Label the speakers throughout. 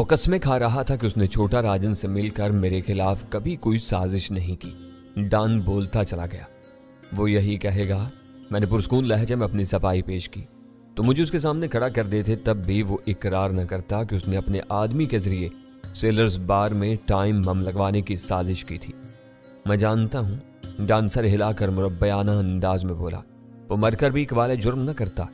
Speaker 1: वो कस्में खा रहा था कि उसने छोटा राजन से मिलकर मेरे खिलाफ कभी कोई साजिश नहीं की। डॉन बोलता चला गया। वो यही कहेगा। मैंने पुरस्कून लहजे में अपनी सफाई पेश की तो मुझे उसके सामने खड़ा कर देते, तब भी वो इकरार न करता कि उसने अपने आदमी के जरिए सेलर्स बार में टाइम बम लगवाने की साजिश की थी। मैं जानता हूं, डॉन सर हिलाकर मुरब्बियाना अंदाज में बोला। वो मरकर भी इकबाल जुर्म न करता।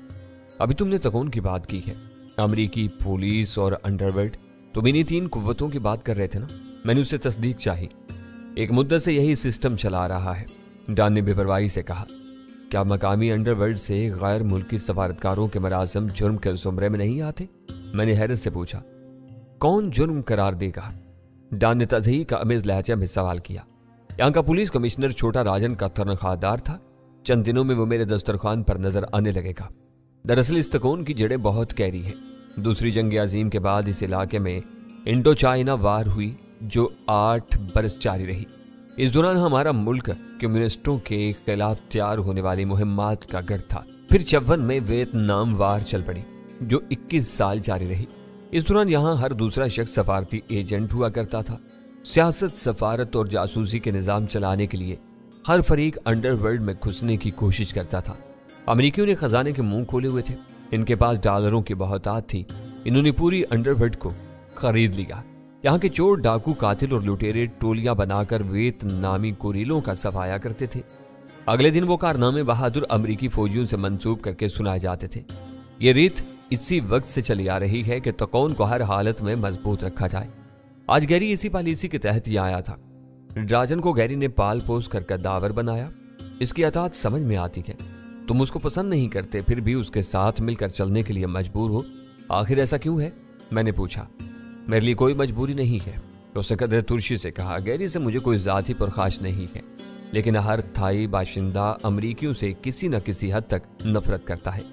Speaker 1: अभी तुमने तकून की बात की है, अमरीकी पुलिस और अंडरवर्ल्ड, तुम इन्हीं 3 कुव्वतों की बात कर रहे थे ना? मैंने उससे तस्दीक चाही। एक मुद्दत से यही सिस्टम चला रहा है, डॉन ने बेपरवाही से कहा। क्या मकामी अंडरवर्ल्ड से गैर मुल्की सफारतकारों के मरासम जुर्म के जुमरे में नहीं आते? मैंने हैरत से पूछा। कौन जुर्म करार देगा? डॉन ने तज़हीक का अमेज लहजा में सवाल किया। यहाँ का पुलिस कमिश्नर छोटा राजन का तनख्वाहदार था। चंद दिनों में वो मेरे दस्तरखान पर नजर आने लगेगा। दरअसल इस तकून की जड़ें बहुत गहरी हैं। दूसरी जंग अजीम के बाद इस इलाके में इंडो चाइना वार हुई जो 8 बरस जारी रही। इस दौरान हमारा मुल्क कम्युनिस्टों के खिलाफ तैयार होने वाली मुहिम्मात का गढ़ था। फिर 54 में वियतनाम वार चल पड़ी जो 21 साल जारी रही। इस दौरान यहाँ हर दूसरा शख्स सफारती एजेंट हुआ करता था। सियासत, सफारत और जासूसी के निज़ाम चलाने के लिए हर फरीक अंडरवर्ल्ड में घुसने की कोशिश करता था। अमरीकियों ने खजाने के मुंह खोले हुए थे। इनके पास डॉलरों की बहुतात थी। इन्होंने पूरी अंडरवर्ल्ड को खरीद लिया। यहाँ के चोर, डाकू, कातिल और लुटेरे टोलियां बनाकर वियतनामी गुरीलों का सफाया करते थे। अगले दिन वो कारनामे बहादुर अमरीकी फौजियों से मंसूब करके सुनाए जाते थे। ये रीत इसी वक्त से चली आ रही है कि तकौन को हर हालत में मजबूत रखा जाए। आज गैरी इसी पॉलिसी के तहत ही आया था। राजन को गैरी ने पाल पोस कर कद्दावर बनाया। इसकी अतात समझ में आती है। तुम उसको पसंद नहीं करते, फिर भी उसके साथ मिलकर चलने के लिए मजबूर हो। आखिर ऐसा क्यों है? मैंने पूछा। मेरे लिए कोई मजबूरी नहीं है, उसने कदर तुर्शी से कहा। गैरी से मुझे कोई जाती पुरखाश नहीं है, लेकिन हर थाई बाशिंदा अमरीकियों से किसी न किसी हद तक नफरत करता है।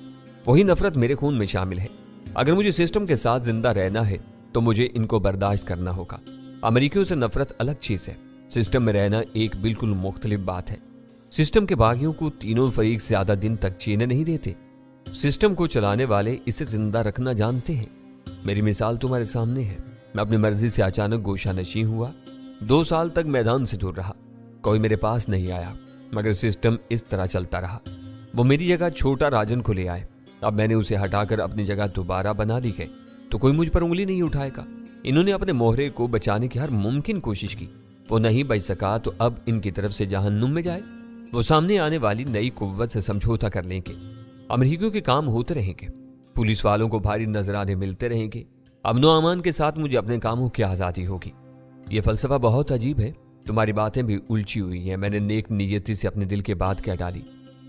Speaker 1: वही नफरत मेरे खून में शामिल है। अगर मुझे सिस्टम के साथ जिंदा रहना है तो मुझे इनको बर्दाश्त करना होगा। अमरीकियों से नफरत अलग चीज है, सिस्टम में रहना एक बिल्कुल मुख्तलिफ बात है। सिस्टम के बागियों को तीनों फरीक ज्यादा दिन तक जीने नहीं देते। सिस्टम को चलाने वाले इसे जिंदा रखना जानते हैं। मेरी मिसाल तुम्हारे सामने है। मैं अपनी मर्जी से अचानक गोशा नशी हुआ। 2 साल तक मैदान से दूर रहा। कोई मेरे पास नहीं आया, मगर सिस्टम इस तरह चलता रहा। वो मेरी जगह छोटा राजन को ले आए। अब मैंने उसे हटाकर अपनी जगह दोबारा बना ली है तो कोई मुझ पर उंगली नहीं उठाएगा। इन्होंने अपने मोहरे को बचाने की हर मुमकिन कोशिश की। वो नहीं बच सका तो अब इनकी तरफ से जहन्नुम में जाए। वो सामने आने वाली नई कुव्वत से समझौता कर लेंगे। अमरीकियों के काम होते रहेंगे। पुलिस वालों को भारी नजराने मिलते रहेंगे। अमनो अमान के साथ मुझे अपने कामों की आज़ादी होगी। ये फलसफा बहुत अजीब है। तुम्हारी बातें भी उलझी हुई हैं। मैंने नेक नियति से अपने दिल की बात कह डाली।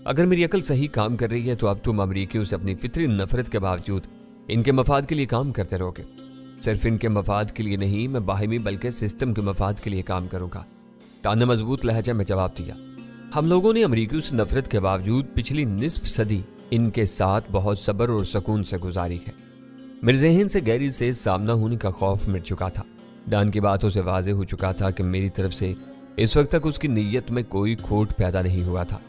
Speaker 1: अगर मेरी अकल सही काम कर रही है तो अब तुम अमरीकियों से अपनी फितरी नफरत के बावजूद इनके मफाद के लिए काम करते रहोगे। सिर्फ इनके मफाद के लिए नहीं, मैं बाहिमी बल्कि सिस्टम के मफाद के लिए काम करूंगा। डॉन ने मजबूत लहजा में जवाब दिया। हम लोगों ने अमरीकियों से नफरत के बावजूद पिछली निस्फ सदी इनके साथ बहुत सब्र और सुकून से गुजारी है। मेरे ज़हन से गैरी से सामना होने का खौफ मिट चुका था। डॉन की बातों से वाज़ेह हो चुका था कि मेरी तरफ से इस वक्त तक उसकी नीयत में कोई खोट पैदा नहीं हुआ था।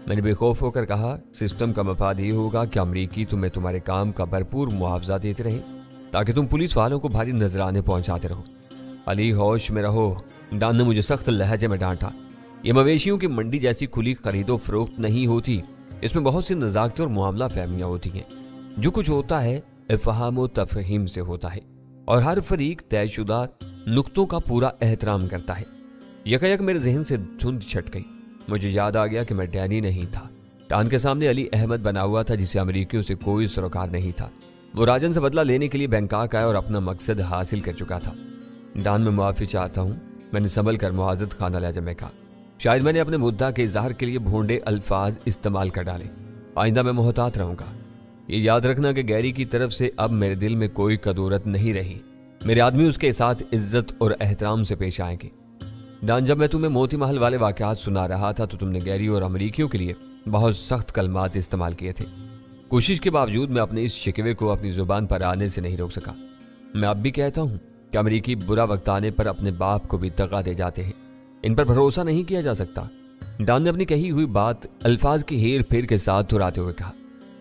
Speaker 1: मैंने बेखौफ होकर कहा, सिस्टम का मफाद ये होगा कि अमरीकी तुम्हें तुम्हारे काम का भरपूर मुआवजा देते रहे ताकि तुम पुलिस वालों को भारी नजराने पहुंचाते रहो। अली होश में रहो। डॉन ने मुझे सख्त लहजे में डांटा। ये मवेशियों की मंडी जैसी खुली खरीदो फरोख्त नहीं होती। इसमें बहुत सी नज़ाकतें और मुआमला फहमियाँ होती हैं। जो कुछ होता है इफ़हाम व तफ़हीम से होता है और हर फरीक तयशुदा नुक्तों का पूरा एहतराम करता है। यकायक मेरे जहन से धुंध छट गई। मुझे याद आ गया कि मैं डैनी नहीं था। डॉन के सामने अली अहमद बना हुआ था जिसे अमरीकियों से कोई सरोकार नहीं था। वो राजन से बदला लेने के लिए बैंकॉक आया और अपना मकसद हासिल कर चुका था। डॉन, मैं मुआफ़ी चाहता हूँ, मैंने संभल कर मुआज़त खाना लहजा में कहा। शायद मैंने अपने मुद्दा के इज़हार के लिए भोंडे अल्फाज इस्तेमाल कर डाले। आइंदा मैं मोहतात रहूँगा। ये याद रखना कि गैरी की तरफ से अब मेरे दिल में कोई कदूरत नहीं रही। मेरे आदमी उसके साथ इज्जत और एहतराम से पेश आएंगे। डॉन, जब मैं तुम्हें मोती महल वाले वाक़यात सुना रहा था तो तुमने गैरी और अमरीकियों के लिए बहुत सख्त कलमात इस्तेमाल किए थे। कोशिश के बावजूद मैं अपने इस शिकवे को अपनी जुबान पर आने से नहीं रोक सका। मैं अब भी कहता हूँ कि अमरीकी बुरा वक्त आने पर अपने बाप को भी दगा दे जाते हैं। इन पर भरोसा नहीं किया जा सकता। डॉन ने अपनी कही हुई बात अल्फाज की हेर फेर के साथ दोहराते हुए कहा,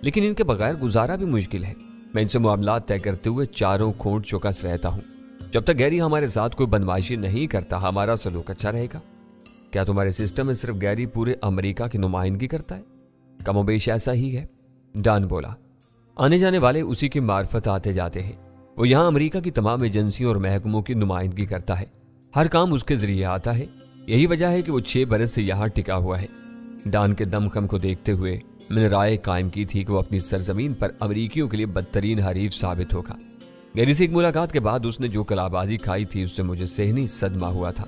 Speaker 1: लेकिन इनके बगैर गुजारा भी मुश्किल है। मैं इनसे मामलात तय करते हुए चारों खोट चौकस रहता हूँ। जब तक गैरी हमारे साथ कोई बदमाशी नहीं करता हमारा सलूक अच्छा रहेगा। क्या तुम्हारे सिस्टम में सिर्फ गैरी पूरे अमेरिका की नुमाइंदगी करता है? कमोबेश ऐसा ही है, डॉन बोला। आने जाने वाले उसी के मार्फत आते जाते हैं। वो यहाँ अमेरिका की तमाम एजेंसियों और महकमों की नुमाइंदगी करता है। हर काम उसके जरिए आता है। यही वजह है कि वो 6 बरस से यहाँ टिका हुआ है। डॉन के दमखम को देखते हुए मैंने राय कायम की थी कि वो अपनी सरजमीन पर अमरीकियों के लिए बदतरीन हरीफ साबित होगा। गैरी से एक मुलाकात के बाद उसने जो कलाबाजी खाई थी उससे मुझे सहनी सदमा हुआ था।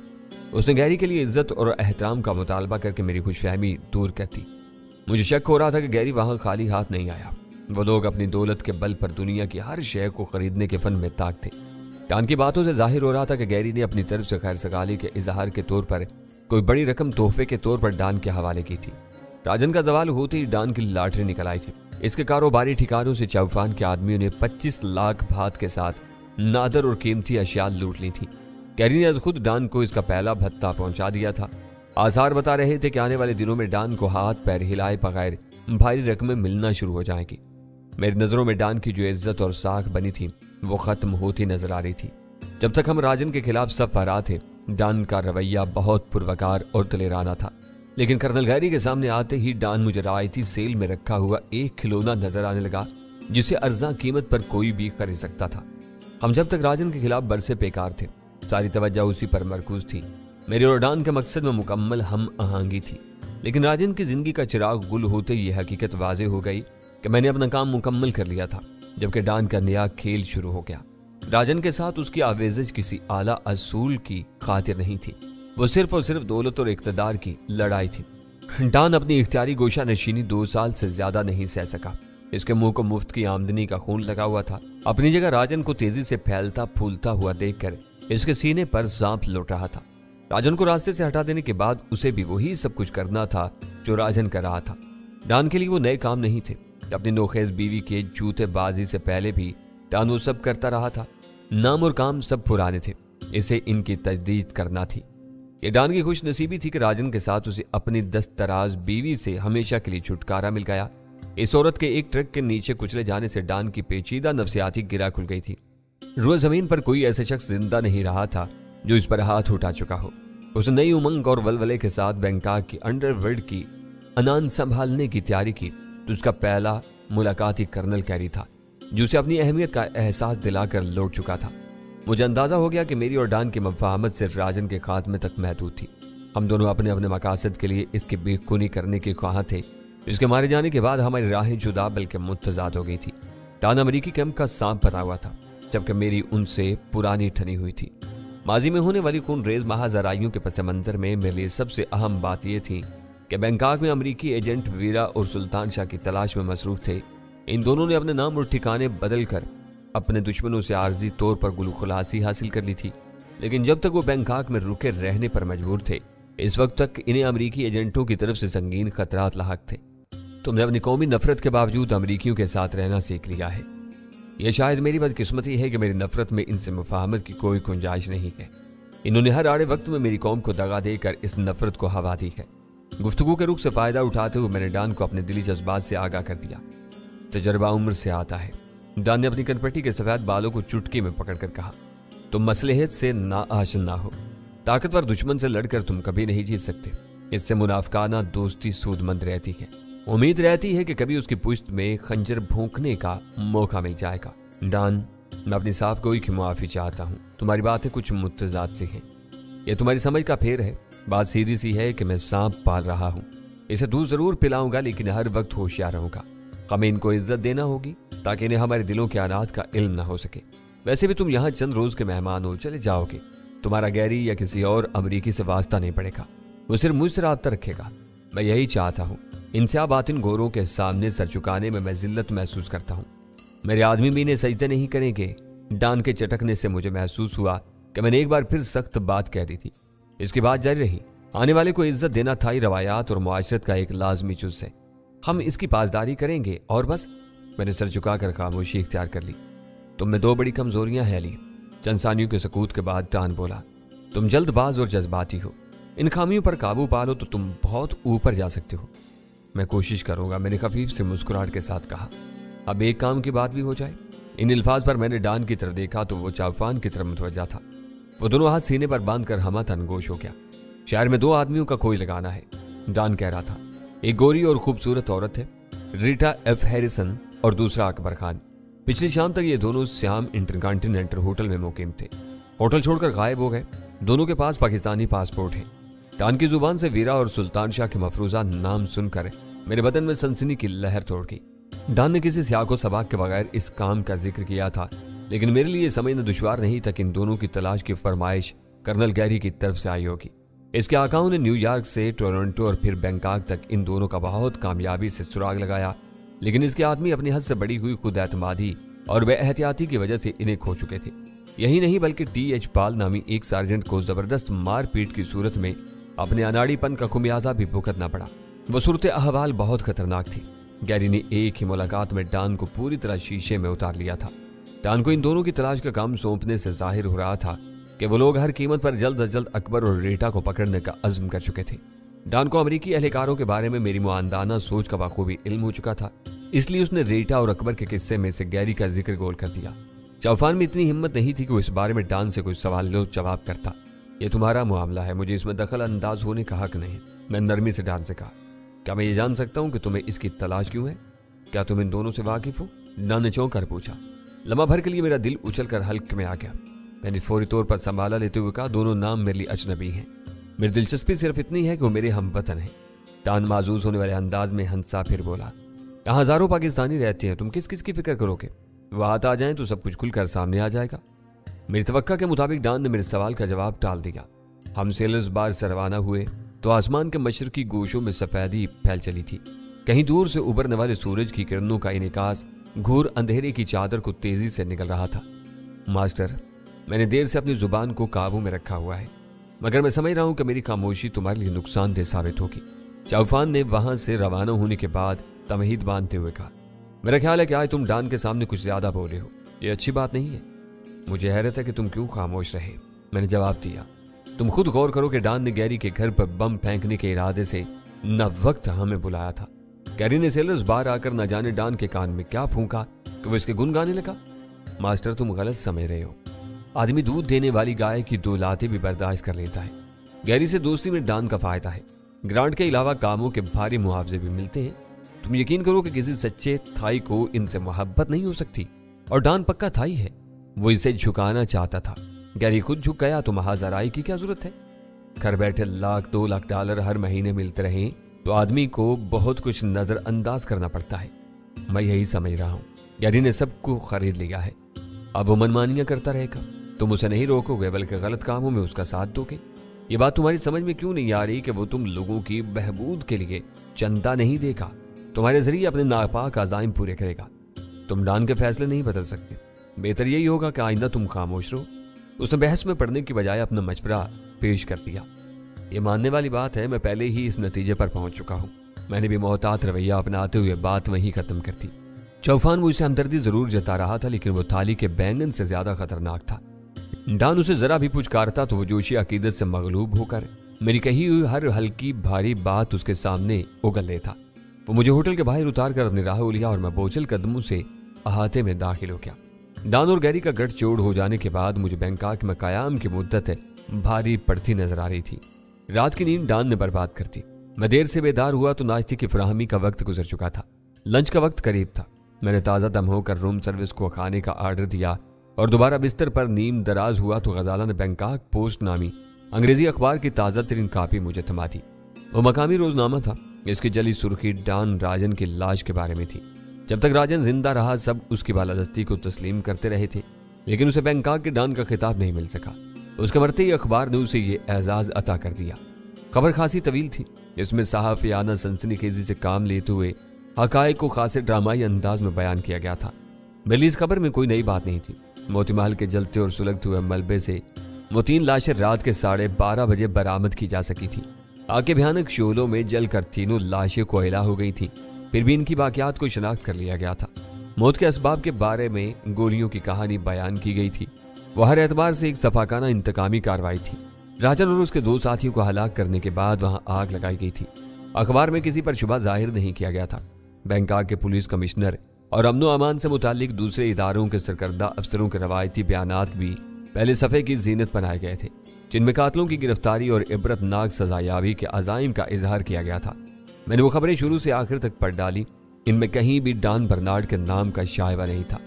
Speaker 1: उसने गैरी के लिए इज्जत और एहतराम का मुतालबा करके मेरी खुशफहमी दूर कर दी। मुझे शक हो रहा था कि गैरी वहां खाली हाथ नहीं आया। वो लोग अपनी दौलत के बल पर दुनिया की हर शय को खरीदने के फन में ताक थे। डॉन की बातों से जाहिर हो रहा था कि गैरी ने अपनी तरफ से खैर सगाली के इजहार के तौर पर कोई बड़ी रकम तोहफे के तौर पर डॉन के हवाले की थी। राजन का जवाल होते ही डॉन की लॉटरी निकल आई थी। इसके कारोबारी ठिकानों से चौफान के आदमियों ने 25 लाख भात के साथ नादर और कीमती अशिया लूट ली थी। गैरी ने आज खुद डॉन को इसका पहला भत्ता पहुंचा दिया था। आसार बता रहे थे कि आने वाले दिनों में डॉन को हाथ पैर हिलाए बगैर भारी रकमें मिलना शुरू हो जाएगी। मेरी नजरों में डॉन की जो इज्जत और साख बनी थी वो खत्म होती नजर आ रही थी। जब तक हम राजन के खिलाफ सब फरा थे डॉन का रवैया बहुत पुरवकार और दलेराना था, लेकिन कर्नल गैरी के सामने आते ही डॉन मुझे रायती सेल में रखा हुआ एक खिलौना नजर आने लगा जिसे अर्जा कीमत पर कोई भी खरीद सकता था। हम जब तक राजन के खिलाफ बरसे बेकार थे, सारी तवज्जो उसी पर मरकूज थी। मेरे और डॉन के मकसद में मुकम्मल हम आहंगी थी, लेकिन राजन की जिंदगी का चिराग गुल होते ही यह हकीकत वाजे हो गई कि मैंने अपना काम मुकम्मल कर लिया था, जबकि डॉन का नया खेल शुरू हो गया। राजन के साथ उसकी आवेज़ किसी आला असूल की खातिर नहीं थी, वो सिर्फ और सिर्फ दौलत और इक़्तिदार की लड़ाई थी। डॉन अपनी इख्तियारी गोशा नशीनी 2 साल से ज्यादा नहीं सह सका। इसके मुंह को मुफ्त की आमदनी का खून लगा हुआ था। अपनी जगह राजन को तेजी से फैलता फूलता हुआ देखकर इसके सीने पर सांप लौट रहा था। राजन को रास्ते से हटा देने के बाद उसे भी वही सब कुछ करना था जो राजन कर रहा था। डॉन के लिए वो नए काम नहीं थे। अपनी नोखेज बीवी के जूतेबाजी से पहले भी डॉन वो सब करता रहा था। नाम और काम सब पुराने थे, इसे इनकी तजदीद करना थी। ये डॉन की खुश नसीबी थी कि राजन के साथ उसे अपनी दस्तराज बीवी से हमेशा के लिए छुटकारा मिल गया। इस औरत के एक ट्रक के नीचे कुचले जाने से डॉन की पेचीदा नफ्सियाती गिरा खुल गई थी। रोज जमीन पर कोई ऐसा शख्स जिंदा नहीं रहा था जो इस पर हाथ उठा चुका हो। उसने नई उमंग और वलवले के साथ बैंकॉक की अंडरवर्ल्ड की अनान संभालने की तैयारी की तो उसका पहला मुलाकात ही कर्नल गैरी था, जो उसे अपनी अहमियत का एहसास दिलाकर लौट चुका था। मुझे अंदाजा हो गया कि मेरी और डॉन की मफाहमत सिर्फ राजन के खात्मे तक महदूद थी। हम दोनों अपने अपने मकासद के लिए इसकी बेखूनी करने के ख्वाह थे। इसके मारे जाने के बाद हमारी राहें जुदा बल्कि मुतजाद हो गई थी। डॉन अमेरिकी कैंप का सांप बना हुआ था, जबकि मेरी उनसे पुरानी ठनी हुई थी। माजी में होने वाली खून रेज महाजराइयों के पस मंजर में मेरे लिए सबसे अहम बात यह थी कि बैंकॉक में अमेरिकी एजेंट वीरा और सुल्तान शाह की तलाश में मसरूफ थे। इन दोनों ने अपने नाम और ठिकाने बदल कर अपने दुश्मनों से आर्जी तौर पर गुलखुलासी हासिल कर ली थी, लेकिन जब तक वो बैंकॉक में रुके रहने पर मजबूर थे, इस वक्त तक इन्हें अमेरिकी एजेंटों की तरफ से संगीन खतरात लाहक थे। तुमने अपनी कौमी नफरत के बावजूद अमेरिकियों के साथ रहना सीख लिया है। यह शायद मेरी बदकिस्मती है कि मेरी नफरत में इनसे मुफाहमत की कोई गुंजाइश नहीं है। इन्होंने हर आड़े वक्त में मेरी कौम को दगा देकर इस नफरत को हवा दी है। गुफ्तगू के रुख से फायदा उठाते हुए मैंने डॉन को अपने दिली जज्बात से आगाह कर दिया। तजर्बा उम्र से आता है। डॉन ने अपनी कनपट्टी के सफेद बालों को चुटकी में पकड़कर कहा, तुम मसलहत से ना आशल ना हो। ताकतवर दुश्मन से लड़कर तुम कभी नहीं जीत सकते। इससे मुनाफकाना दोस्ती सूदमंद रहती है। उम्मीद रहती है कि कभी उसकी पुश्त में खंजर भोंकने का मौका मिल जाएगा। डॉन, मैं अपनी साफ गोई की मुआफी चाहता हूँ। तुम्हारी बातें कुछ मुतजाद सी हैं। यह तुम्हारी समझ का फेर है। बात सीधी सी है कि मैं सांप पाल रहा हूँ। इसे दूध जरूर पिलाऊंगा, लेकिन हर वक्त होशियार रहूंगा। हमें इनको इज्जत देना होगी ताकि इन्हें हमारे दिलों के आनात का इल्म ना हो सके। वैसे भी तुम यहाँ चंद रोज के मेहमान हो, चले जाओगे। तुम्हारा गैरी या किसी और अमरीकी से वास्ता नहीं पड़ेगा। वो सिर्फ मुझसे राब्ता रखेगा। मैं यही चाहता हूँ। इनसे आप बातिन गोरों के सामने सर झुकाने में मैं जिल्लत महसूस करता हूँ। मेरे आदमी भी इन्हें सजदे नहीं करेंगे। डॉन के चटकने से मुझे महसूस हुआ कि मैंने एक बार फिर सख्त बात कह दी थी। इसकी बात जारी रही। आने वाले को इज्जत देना थाई रवायात और मुआशरत का एक लाजमी जुज़ है। हम इसकी पासदारी करेंगे और बस। मैंने सर झुकाकर खामोशी इख्तियार कर ली। तुम में 2 बड़ी कमजोरियां हैं अली। चंद सानियों के सकूत के बाद डॉन बोला, तुम जल्दबाज और जज्बाती हो। इन खामियों पर काबू पा लो तो तुम बहुत ऊपर जा सकते हो। मैं कोशिश करूंगा, मैंने खफीफ से मुस्कुराहट के साथ कहा। अब एक काम की बात भी हो जाए। इन अल्फाज पर मैंने डॉन की तरफ देखा तो वो चौफान की तरफ मुतवज्जा था। वो दोनों हाथ सीने पर बांध कर हमातन गोश हो गया। शहर में 2 आदमियों का कोई लगाना है, डॉन कह रहा था। एक गोरी और खूबसूरत औरत है, रीटा एफ हैरिसन, और दूसरा अकबर खान। पिछली शाम तक ये दोनों श्याम इंटरकॉन्टिनेंटल होटल में मुकीम थे। होटल छोड़कर गायब हो गए। दोनों के पास पाकिस्तानी पासपोर्ट है। डॉन की जुबान से वीरा और सुल्तान शाह के मफरूजा नाम सुनकर मेरे बदन में सनसनी की लहर तोड़ गई। डॉन ने किसी सियाको सबाक के बगैर इस काम का जिक्र किया था, लेकिन मेरे लिए समझना दुश्वार नहीं था कि इन दोनों की तलाश की फरमाइश कर्नल गैरी की तरफ से आई होगी। इसके आकाओं ने न्यूयॉर्क से टोरंटो और फिर बैंकॉक तक इन दोनों का बहुत कामयाबी से सुराग लगाया, लेकिन इसके आदमी अपनी हद से बड़ी हुई खुद एतमादी और बेएहतियाती की वजह से इन्हें खो चुके थे। यही नहीं बल्कि टी.एच. पाल नामी एक सार्जेंट को जबरदस्त मारपीट की सूरत में अपने अनाड़ीपन का खुमियाजा भी भुगतना पड़ा। वो सूरत अहवाल बहुत खतरनाक थी। गैरी ने एक ही मुलाकात में डॉन को पूरी तरह शीशे में उतार लिया था। डॉन को इन दोनों की तलाश का काम सौंपने से जाहिर हो रहा था कि वो लोग हर कीमत पर जल्द अज जल्द अकबर और रीटा को पकड़ने का अज़्म कर चुके थे। डॉन को अमेरिकी एहलकारों के बारे में मेरी मुआंदाना सोच का बखूबी इल्म हो चुका था, इसलिए उसने रीटा और अकबर के किस्से में से गैरी का जिक्र गोल कर दिया। चौफान में इतनी हिम्मत नहीं थी कि वो इस बारे में डॉन से कोई सवाल जवाब करता। ये तुम्हारा मामला है, मुझे इसमें दखल अंदाज होने का हक नहीं। मैं नरमी से डॉन से कहा, क्या मैं ये जान सकता हूँ कि तुम्हें इसकी तलाश क्यों है? क्या तुम इन दोनों से वाकिफ हो? डॉन ने चौंक कर पूछा। लम्हा भर के लिए मेरा दिल उछल कर हल्क में आ गया। मैंने फौरी तौर पर संभाला लेते हुए कहा, दोनों नाम मेरे लिए अजनबी हैं। मेरी दिलचस्पी सिर्फ इतनी है कि वो मेरे हमवतन हैं। डॉन माजूज होने वाले अंदाज में हंसा फिर बोला, यहाँ हजारों पाकिस्तानी रहते हैं, तुम किस किस की फिक्र करोगे? वो हाथ आ जाएं तो सब कुछ खुलकर सामने आ जाएगा। मेरी तवक्का के मुताबिक डॉन ने मेरे सवाल का जवाब टाल दिया। हम सेलर्स बार से रवाना हुए तो आसमान के मशरकी गोशों में सफेदी फैल चली थी। कहीं दूर से उभरने वाले सूरज की किरणों का इनकास घोर अंधेरे की चादर को तेजी से निकल रहा था। मास्टर, मैंने देर से अपनी जुबान को काबू में रखा हुआ है, मगर मैं समझ रहा हूं कि मेरी खामोशी तुम्हारे लिए नुकसानदेह साबित होगी। चौफान ने वहां से रवाना होने के बाद तमहीद बांधते हुए कहा, मेरा ख्याल है कि आज तुम डॉन के सामने कुछ ज्यादा बोले हो। ये अच्छी बात नहीं है। मुझे हैरत है कि तुम क्यों खामोश रहे। मैंने जवाब दिया, तुम खुद गौर करो कि डॉन ने गैरी के घर पर बम फेंकने के इरादे से न वक्त हमें बुलाया था। गैरी ने सेलर्स बार आकर न जाने डॉन के कान में क्या फूंका कि वो इसके गुन गाने लगा। मास्टर, तुम गलत समझ रहे हो। आदमी दूध देने वाली गाय की 2 लातें भी बर्दाश्त कर लेता है। गैरी से दोस्ती में डॉन का फायदा है। ग्रांट के अलावा कामों के भारी मुआवजे भी मिलते हैं। तुम यकीन करो कि किसी सच्चे थाई को इनसे मोहब्बत नहीं हो सकती, और डॉन पक्का थाई है। वो इसे झुकाना चाहता था। गैरी खुद झुक गया तो महाजराई की क्या जरूरत है? घर बैठे $1-2 लाख हर महीने मिलते रहे तो आदमी को बहुत कुछ नजरअंदाज करना पड़ता है। मैं यही समझ रहा हूँ। गैरी ने सबको खरीद लिया है, अब वो मनमानियां करता रहेगा। तुम उसे नहीं रोकोगे बल्कि गलत कामों में उसका साथ दोगे। ये बात तुम्हारी समझ में क्यों नहीं आ रही कि वो तुम लोगों की बहबूद के लिए चंदा नहीं देगा, तुम्हारे जरिए अपने नापाक अज़ाइम पूरे करेगा। तुम डॉन के फैसले नहीं बदल सकते। बेहतर यही होगा कि आइंदा तुम खामोश रहो। उसने बहस में पड़ने की बजाय अपना मशवरा पेश कर दिया। ये मानने वाली बात है, मैं पहले ही इस नतीजे पर पहुंच चुका हूं। मैंने भी मोहतात रवैया अपनाते हुए बात वहीं खत्म कर दी। चौफान मुझसे हमदर्दी जरूर जता रहा था, लेकिन वो थाली के बैंगन से ज्यादा खतरनाक था। डॉन उसे जरा भी पुचकारता तो वो जोशी अकीदत से मगलूब होकर मेरी कही हुई हर हल्की भारी बात उसके सामने उगल लेता। वो मुझे होटल के बाहर उतार कर अपनी राह लिया और मैं बोझल कदमों से अहाते में दाखिल हो गया। डॉन और गैरी का गठजोड़ हो जाने के बाद मुझे बैंकॉक में कयाम की मुद्दत भारी पड़ती नजर आ रही थी। रात की नींद डॉन ने बर्बाद कर दी। मैं देर से बेदार हुआ तो नाश्ते की फराहमी का वक्त गुजर चुका था। लंच का वक्त करीब था। मैंने ताज़ा दम होकर रूम सर्विस को खाने का आर्डर दिया और दोबारा बिस्तर पर नींद दराज हुआ तो गजाला ने बैंकॉक पोस्ट नामी अंग्रेजी अखबार की ताज़ा तरीन कापी मुझे थमा दी। वो मकामी रोजनामा था। इसकी जली सुर्खी डॉन राजन की लाश के बारे में थी। जब तक राजन जिंदा रहा सब उसकी बालादस्ती को तस्लीम करते रहे थे, लेकिन उसे बैंकॉक के डॉन का खिताब नहीं मिल सका। उसके मरते ही अखबार ने उसे ये एजाज अता कर दिया। खबर खासी तवील थी। इसमें सहाफियाना सनसनीखेजी से काम लेते हुए हकायक को खासे ड्रामाई अंदाज में बयान किया गया था। मेरे लिए इस खबर में कोई नई बात नहीं थी। मोती महल के जलते और सुलगते हुए मलबे से वो 3 लाशें रात के 12:30 बजे बरामद की जा सकी थी। आग के भयानक शोलों में जलकर तीनों लाशें कोयला हो गई थी। फिर भी इनकी बाकियात को शनाख्त कर लिया गया था। मौत के असबाब के बारे में गोलियों की कहानी बयान की गई थी। वह हर एतबार से एक सफाकाना इंतकामी कार्रवाई थी। राजन और उसके 2 साथियों को हलाक करने के बाद वहां आग लगाई गई थी। अखबार में किसी पर शुबा जाहिर नहीं किया गया था। बैंकॉक के पुलिस कमिश्नर और अमन व अमान से मुतालिक दूसरे इदारों के सरकर्दा अफसरों के रवायती बयानात भी पहले सफ़े की जीनत बनाए गए थे, जिनमें कातलों की गिरफ्तारी और इबरतनाक सजायाबी के अज़ाइम का इजहार किया गया था। मैंने वो खबरें शुरू से आखिर तक पढ़ डाली। इनमें कहीं भी डॉन बर्नार्ड के नाम का शायबा नहीं था।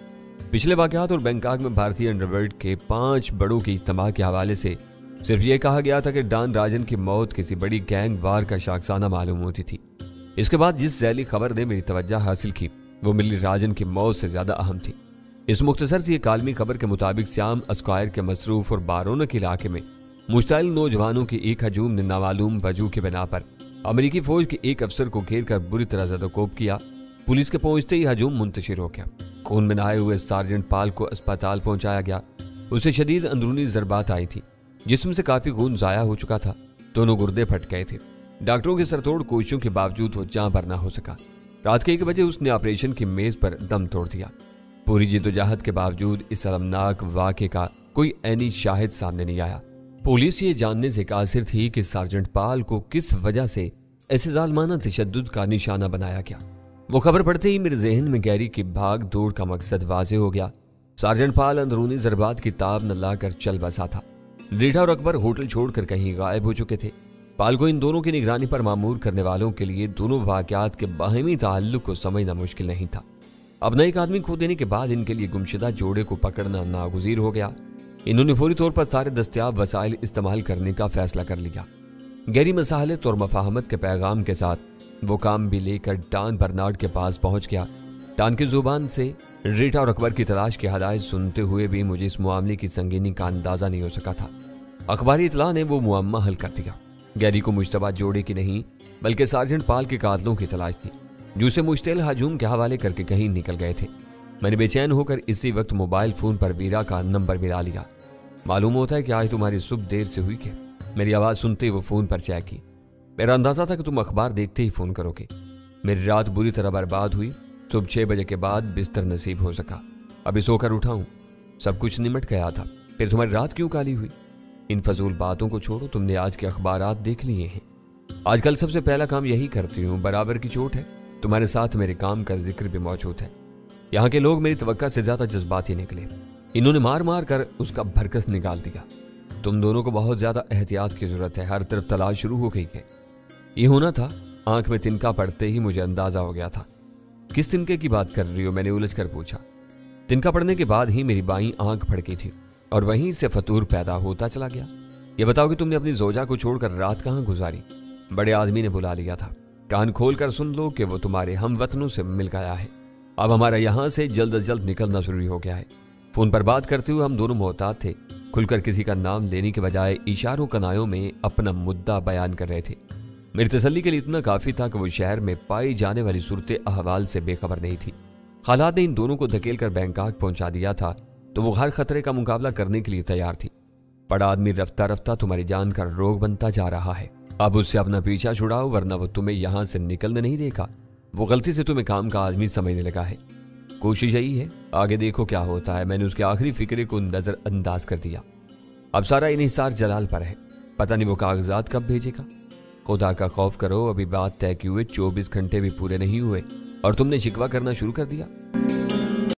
Speaker 1: पिछले वाक़यात और बैंकॉक में भारतीय अंडरवर्ल्ड के 5 बड़ों की इज्तिमा के हवाले से सिर्फ ये कहा गया था कि डॉन राजन की मौत किसी बड़ी गैंग वार का शाखसाना मालूम होती थी। इसके बाद जिस जैली खबर ने मेरी तवज्जो हासिल की वो मिली राजन की मौत से ज़्यादा अहम थी। इस मुख्तसर सी कालमी खबर के मुताबिक श्याम अस्क्वायर के मसरूफ और बारोनक इलाके में मुश्ताइल नौजवानों की एक हजूम ने नामालूम वजह के बिना पर अमेरिकी फौज के एक अफसर को घेर कर बुरी तरह ज़दोकोब किया। पुलिस के पहुंचते ही हजूम मुंतशिर हो गया। खून में नहाए हुए सार्जेंट पाल को अस्पताल पहुंचाया गया। उसे शदीद अंदरूनी ज़रबात आई थी, जिस्म से काफ़ी खून ज़ाया हो चुका था। दोनों गुर्दे फट गए थे। डॉक्टरों की सरतोड़ कोशिशों के बावजूद वो जाँ पर ना हो सका। रात के 1 बजे उसने ऑपरेशन की मेज पर दम तोड़ दिया। पूरी जिद्दोजहद के बावजूद इस अलमनाक वाक़े का कोई ऐनी शाहिद सामने नहीं आया। पुलिस ये जानने से कासिर थी कि सार्जेंट पाल को किस वजह से ऐसे जालमाना तशद्दुद का निशाना बनाया गया। वो खबर पढ़ते ही मेरे जहन में गैरी की भाग दौड़ का मकसद वाज़ेह हो गया। सार्जेंट पाल अंदरूनी ज़रबात की ताब न लाकर चल बसा था। रीटा और अकबर होटल छोड़कर कहीं गायब हो चुके थे। पाल को इन दोनों की निगरानी पर मामूर करने वालों के लिए दोनों वाक़यात के बाहमी ताल्लुक को समझना मुश्किल नहीं था। अब नए एक आदमी खो देने के बाद इनके लिए गुमशुदा जोड़े को पकड़ना नागुज़ीर हो गया। इन्होंने फौरी तौर पर सारे दस्तयाब वसाइल इस्तेमाल करने का फैसला कर लिया। गहरी मसाहलत और मफाहमत के पैगाम के साथ वो काम भी लेकर डॉन बर्नार्ड के पास पहुंच गया। डॉन की जुबान से रीटा और अकबर की तलाश की हदायत सुनते हुए भी मुझे इस मामले की संगीनी का अंदाजा नहीं हो सका था। अखबारी इतला ने वो मुअम्मा हल कर दिया। गैरी को मुश्तबा जोड़े की नहीं बल्कि सार्जेंट पाल के कातलों की तलाश थी, जो उसे मुश्तिल हजूम के हवाले करके कहीं निकल गए थे। मैंने बेचैन होकर इसी वक्त मोबाइल फ़ोन पर वीरा का नंबर मिला लिया। मालूम होता है कि आज तुम्हारी सुबह देर से हुई। क्या मेरी आवाज़ सुनते ही वो फ़ोन पर चेक की। मेरा अंदाज़ा था कि तुम अखबार देखते ही फ़ोन करोगे। मेरी रात बुरी तरह बर्बाद हुई। सुबह 6 बजे के बाद बिस्तर नसीब हो सका। अभी सोकर उठा हूँ। सब कुछ निमट गया था, फिर तुम्हारी रात क्यों काली हुई? इन फजूल बातों को छोड़ो, तुमने आज के अखबारात देख लिए हैं। आजकल सबसे पहला काम यही करती हूँ। बराबर की चोट है। तुम्हारे साथ मेरे काम का जिक्र भी मौजूद है। यहाँ के लोग मेरी तवक्का से ज़्यादा जज्बाती निकले। इन्होंने मार मार कर उसका भरकस निकाल दिया। तुम दोनों को बहुत ज़्यादा एहतियात की ज़रूरत है। हर तरफ तलाश शुरू हो गई है। ये होना था। आंख में तिनका पड़ते ही मुझे अंदाज़ा हो गया था। किस तिनके की बात कर रही हो? मैंने उलझ कर पूछा। तिनका पड़ने के बाद ही मेरी बाईं आंख फड़की थी और वहीं से फतूर पैदा होता चला गया। ये बताओ कि तुमने अपनी जोजा को छोड़कर रात कहाँ गुजारी? बड़े आदमी ने बुला लिया था। कान खोल कर सुन लो कि वो तुम्हारे हम वतनों से मिल गया है। अब हमारा यहाँ से जल्द अज जल्द निकलना जरूरी हो गया है। फ़ोन पर बात करते हुए हम दोनों मोहतात थे। खुलकर किसी का नाम लेने के बजाय इशारों कनायों में अपना मुद्दा बयान कर रहे थे। मेरी तसल्ली के लिए इतना काफ़ी था कि वो शहर में पाई जाने वाली सूरत अहवाल से बेखबर नहीं थी। हालात ने इन दोनों को धकेल कर बैंकॉक पहुंचा दिया था, तो वो हर खतरे का मुकाबला करने के लिए तैयार थी। बड़ा आदमी रफ्ता रफ्ता तुम्हारी जान का रोग बनता जा रहा है। अब उससे अपना पीछा छुड़ाओ, वरना वो तुम्हें यहाँ से निकलने नहीं देगा। वो गलती से तुम्हें काम का आदमी समझने लगा है। कोशिश यही है, आगे देखो क्या होता है। मैंने उसके आखिरी फिक्रे को नज़रअंदाज कर दिया। अब सारा इन्हिसार जलाल पर है। पता नहीं वो कागजात कब भेजेगा। खुदा का खौफ करो, अभी बात तय किए हुए 24 घंटे भी पूरे नहीं हुए और तुमने शिकवा करना शुरू कर दिया।